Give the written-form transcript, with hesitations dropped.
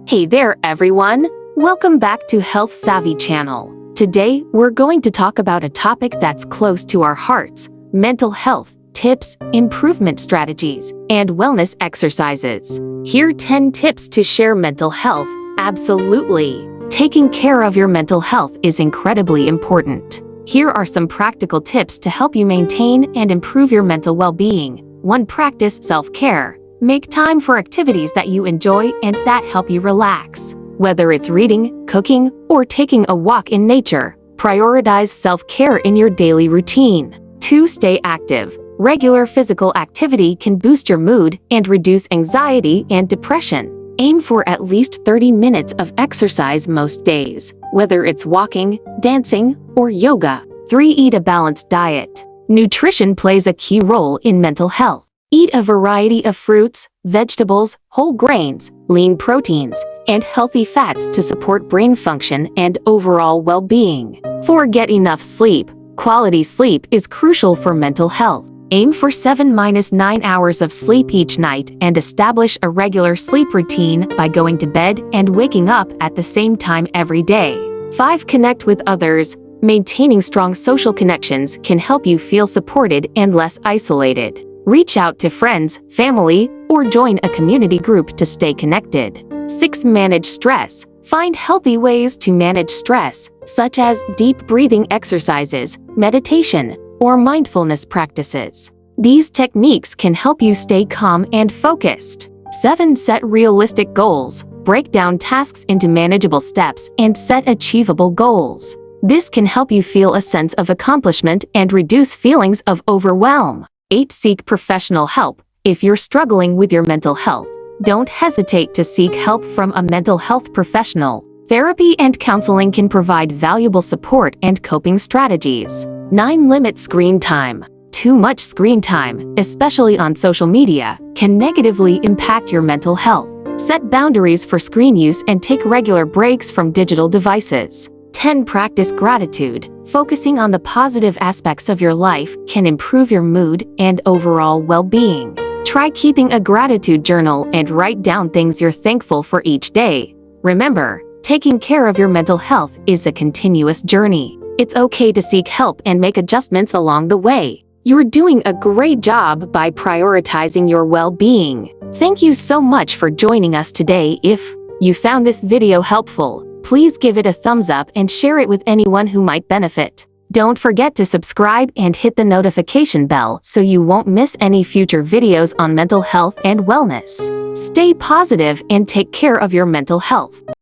Hey there, everyone! Welcome back to Health Savvy channel. Today, we're going to talk about a topic that's close to our hearts: mental health, tips, improvement strategies, and wellness exercises. Here are 10 tips to share mental health. Absolutely! Taking care of your mental health is incredibly important. Here are some practical tips to help you maintain and improve your mental well-being. 1. Practice self-care. Make time for activities that you enjoy and that help you relax. Whether it's reading, cooking, or taking a walk in nature, prioritize self-care in your daily routine. 2. Stay active. Regular physical activity can boost your mood and reduce anxiety and depression. Aim for at least 30 minutes of exercise most days, whether it's walking, dancing, or yoga. 3. Eat a balanced diet. Nutrition plays a key role in mental health. Eat a variety of fruits, vegetables, whole grains, lean proteins, and healthy fats to support brain function and overall well-being. 4. Get enough sleep. Quality sleep is crucial for mental health. Aim for 7-9 hours of sleep each night and establish a regular sleep routine by going to bed and waking up at the same time every day. 5. Connect with others. Maintaining strong social connections can help you feel supported and less isolated. Reach out to friends, family, or join a community group to stay connected. 6. Manage stress. Find healthy ways to manage stress, such as deep breathing exercises, meditation, or mindfulness practices. These techniques can help you stay calm and focused. 7. Set realistic goals. Break down tasks into manageable steps and set achievable goals. This can help you feel a sense of accomplishment and reduce feelings of overwhelm. 8. Seek professional help. If you're struggling with your mental health, don't hesitate to seek help from a mental health professional. Therapy and counseling can provide valuable support and coping strategies. 9. Limit screen time. Too much screen time, especially on social media, can negatively impact your mental health. Set boundaries for screen use and take regular breaks from digital devices. 10. Practice gratitude. Focusing on the positive aspects of your life can improve your mood and overall well-being. Try keeping a gratitude journal and write down things you're thankful for each day. Remember, taking care of your mental health is a continuous journey. It's okay to seek help and make adjustments along the way. You're doing a great job by prioritizing your well-being. Thank you so much for joining us today. If you found this video helpful, please give it a thumbs up and share it with anyone who might benefit. Don't forget to subscribe and hit the notification bell so you won't miss any future videos on mental health and wellness. Stay positive and take care of your mental health.